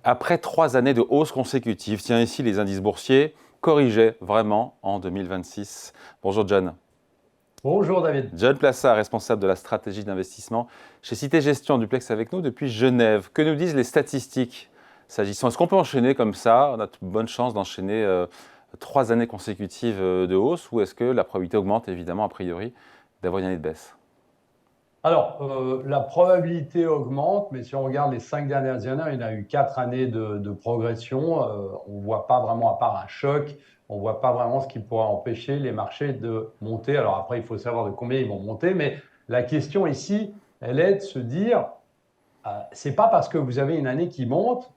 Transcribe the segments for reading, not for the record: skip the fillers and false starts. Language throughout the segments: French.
Après 3 années de hausse consécutive, tiens ici les indices boursiers corrigeaient vraiment en 2026. Bonjour John. Bonjour David. John Plassa, responsable de la stratégie d'investissement chez Cité Gestion Duplex avec nous depuis Genève. Que nous disent les statistiques s'agissant? Est-ce qu'on peut enchaîner comme ça? On a de bonnes chances d'enchaîner 3 années consécutives de hausse, ou est-ce que la probabilité augmente évidemment a priori d'avoir une année de baisse? Alors, la probabilité augmente, mais si on regarde les 5 dernières années, il y en a eu 4 années de progression. On ne voit pas vraiment, à part un choc, on ne voit pas vraiment ce qui pourrait empêcher les marchés de monter. Alors après, il faut savoir de combien ils vont monter, mais la question ici, elle est de se dire, c'est pas parce que vous avez une année qui monte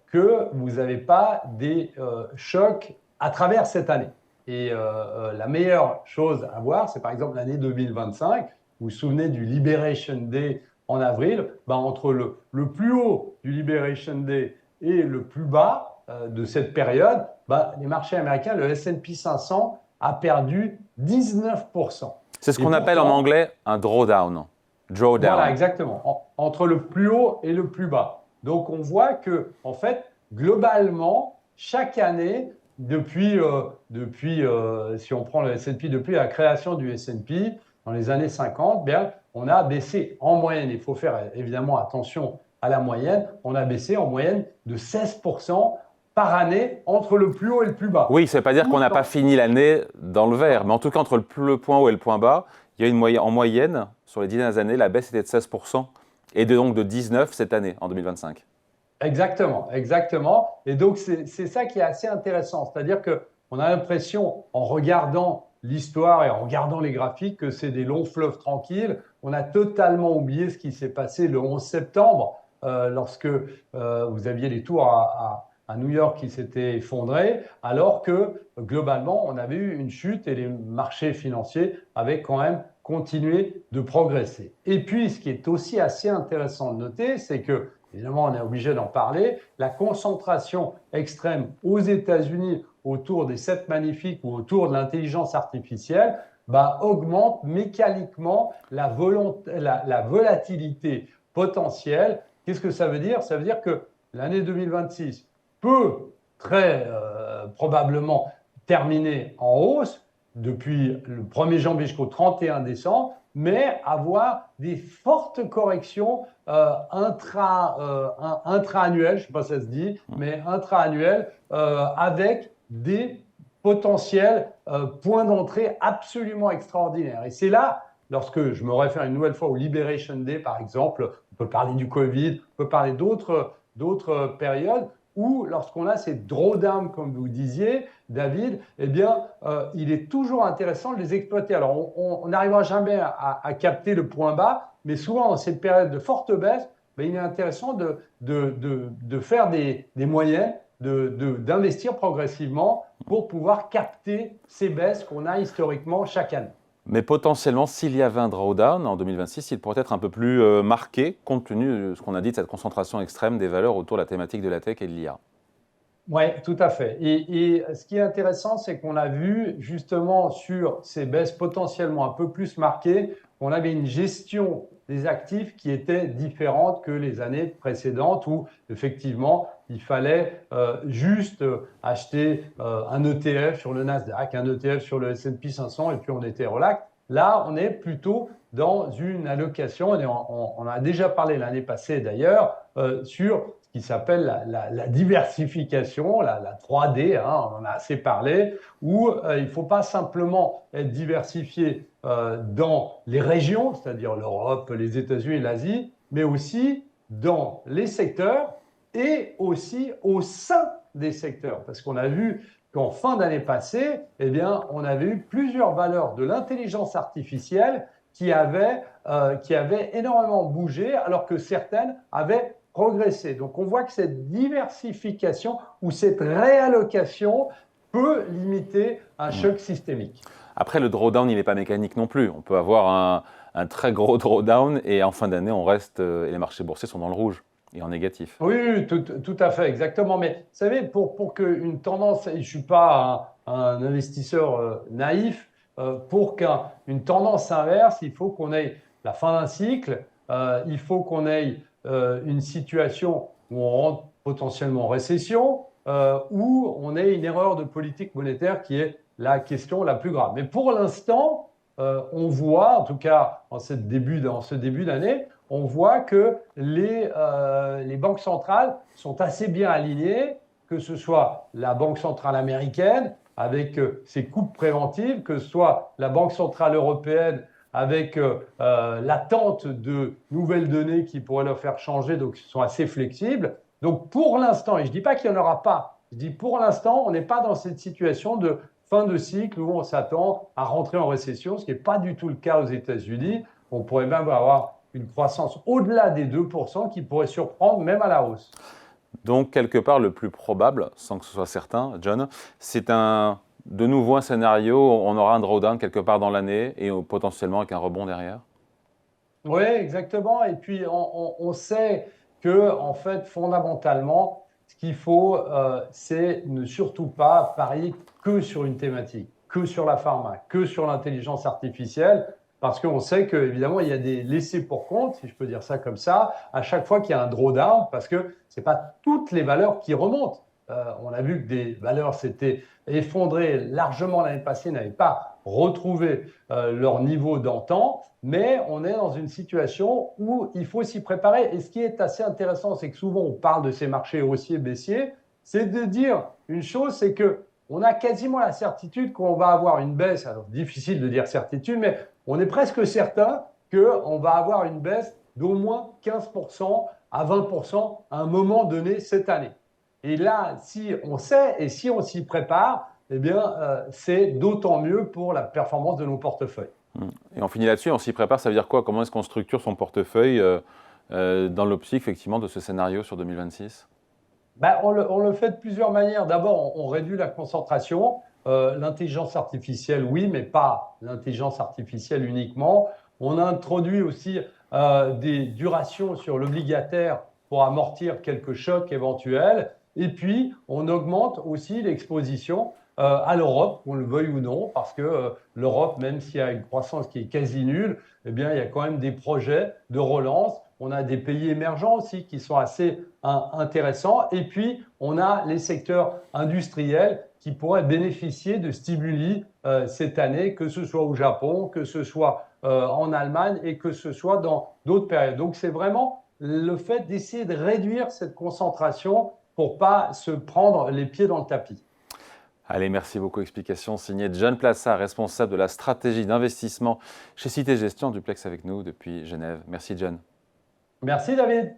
que vous n'avez pas des chocs à travers cette année. Et la meilleure chose à voir, c'est par exemple l'année 2025. Vous vous souvenez du Liberation Day en avril? Ben, entre le plus haut du Liberation Day et le plus bas de cette période, ben, les marchés américains, le S&P 500 a perdu 19%. C'est ce Et qu'on appelle en pourtant, anglais un drawdown. voilà, Drawdown. exactement. Entre le plus haut et le plus bas. Donc, on voit que, en fait, globalement, chaque année, si on prend le S&P, depuis la création du S&P, dans les années 50, bien, on a baissé en moyenne, il faut faire évidemment attention à la moyenne, on a baissé en moyenne de 16% par année entre le plus haut et le plus bas. Oui, ça ne veut pas dire qu'on n'a pas fini l'année dans le vert, mais en tout cas, entre le point haut et le point bas, il y a en moyenne, sur les 10 dernières années, la baisse était de 16%, et donc de 19% cette année, en 2025. Exactement, exactement. Et donc, c'est ça qui est assez intéressant. C'est-à-dire qu'on a l'impression, en regardant l'histoire et en regardant les graphiques, que c'est des longs fleuves tranquilles. On a totalement oublié ce qui s'est passé le 11 septembre, lorsque vous aviez les tours à New York qui s'étaient effondrés, alors que globalement, on avait eu une chute et les marchés financiers avaient quand même continué de progresser. Et puis, ce qui est aussi assez intéressant de noter, c'est que évidemment, on est obligé d'en parler. La concentration extrême aux États-Unis autour des 7 magnifiques ou autour de l'intelligence artificielle bah, augmente mécaniquement la volatilité potentielle. Qu'est-ce que ça veut dire? Ça veut dire que l'année 2026 peut très probablement terminer en hausse depuis le 1er janvier jusqu'au 31 décembre, mais avoir des fortes corrections intra-annuelles, je ne sais pas si ça se dit, mais intra-annuelles, avec des potentiels points d'entrée absolument extraordinaires. Et c'est là, lorsque je me réfère une nouvelle fois au Liberation Day, par exemple, on peut parler du Covid, on peut parler d'autres périodes, où lorsqu'on a ces drawdowns, comme vous disiez, David, eh bien, il est toujours intéressant de les exploiter. Alors, on n'arrivera jamais à capter le point bas, mais souvent, dans cette période de forte baisse, ben, il est intéressant de faire des moyennes, d'investir progressivement pour pouvoir capter ces baisses qu'on a historiquement chaque année. Mais potentiellement, s'il y avait un drawdown en 2026, il pourrait être un peu plus marqué, compte tenu de ce qu'on a dit de cette concentration extrême des valeurs autour de la thématique de la tech et de l'IA. Oui, tout à fait. Et ce qui est intéressant, c'est qu'on a vu justement sur ces baisses potentiellement un peu plus marquées, on avait une gestion des actifs qui était différente que les années précédentes où effectivement il fallait juste acheter un ETF sur le Nasdaq, un ETF sur le S&P 500 et puis on était relax. Là, on est plutôt dans une allocation, et on a déjà parlé l'année passée d'ailleurs, sur qui s'appelle la diversification, la 3D, hein, on en a assez parlé, où il ne faut pas simplement être diversifié dans les régions, c'est-à-dire l'Europe, les États-Unis et l'Asie, mais aussi dans les secteurs et aussi au sein des secteurs. Parce qu'on a vu qu'en fin d'année passée, eh bien, on avait eu plusieurs valeurs de l'intelligence artificielle qui avaient énormément bougé, alors que certaines avaient progresser. Donc, on voit que cette diversification ou cette réallocation peut limiter un choc systémique. Après, le drawdown, il n'est pas mécanique non plus. On peut avoir un très gros drawdown et en fin d'année, on reste et les marchés boursiers sont dans le rouge et en négatif. Oui, oui, tout à fait, exactement. Mais vous savez, pour qu'une tendance, je ne suis pas un investisseur naïf, pour qu'une tendance s'inverse, il faut qu'on ait la fin d'un cycle, il faut qu'on ait une situation où on rentre potentiellement récession ou on ait une erreur de politique monétaire qui est la question la plus grave. Mais pour l'instant, on voit, en tout cas en ce début d'année, on voit que les banques centrales sont assez bien alignées, que ce soit la Banque centrale américaine avec ses coupes préventives, que ce soit la Banque centrale européenne avec l'attente de nouvelles données qui pourraient leur faire changer, donc ils sont assez flexibles. Donc pour l'instant, et je ne dis pas qu'il n'y en aura pas, je dis pour l'instant, on n'est pas dans cette situation de fin de cycle où on s'attend à rentrer en récession, ce qui n'est pas du tout le cas aux États-Unis. On pourrait même avoir une croissance au-delà des 2% qui pourrait surprendre même à la hausse. Donc, quelque part, le plus probable, sans que ce soit certain, John, c'est de nouveau un scénario où on aura un drawdown quelque part dans l'année et potentiellement avec un rebond derrière. Oui, exactement. Et puis, on sait que, en fait, fondamentalement, ce qu'il faut, c'est ne surtout pas parier que sur une thématique, que sur la pharma, que sur l'intelligence artificielle, parce qu'on sait qu'évidemment, il y a des laissés pour compte, si je peux dire ça comme ça, à chaque fois qu'il y a un drawdown, parce que ce n'est pas toutes les valeurs qui remontent. On a vu que des valeurs s'étaient effondrées largement l'année passée, n'avaient pas retrouvé leur niveau d'antan, mais on est dans une situation où il faut s'y préparer. Et ce qui est assez intéressant, c'est que souvent on parle de ces marchés haussiers, baissiers, c'est de dire une chose, c'est qu'on a quasiment la certitude qu'on va avoir une baisse. Alors, difficile de dire certitude, mais on est presque certain qu'on va avoir une baisse d'au moins 15% à 20% à un moment donné cette année. Et là, si on sait et si on s'y prépare, eh bien, c'est d'autant mieux pour la performance de nos portefeuilles. Et on finit là-dessus, on s'y prépare, ça veut dire quoi? Comment est-ce qu'on structure son portefeuille dans l'optique effectivement de ce scénario sur 2026? Ben, on le fait de plusieurs manières. D'abord, on réduit la concentration. L'intelligence artificielle, oui, mais pas l'intelligence artificielle uniquement. On a introduit aussi des durations sur l'obligataire pour amortir quelques chocs éventuels. Et puis, on augmente aussi l'exposition à l'Europe, qu'on le veuille ou non, parce que l'Europe, même s'il y a une croissance qui est quasi nulle, eh bien, il y a quand même des projets de relance. On a des pays émergents aussi qui sont assez intéressants. Et puis, on a les secteurs industriels qui pourraient bénéficier de stimuli cette année, que ce soit au Japon, que ce soit en Allemagne et que ce soit dans d'autres périodes. Donc, c'est vraiment le fait d'essayer de réduire cette concentration pour ne pas se prendre les pieds dans le tapis. Allez, merci beaucoup. Explication signée John Plassard, responsable de la stratégie d'investissement chez Cité Gestion, duplex avec nous depuis Genève. Merci John. Merci David.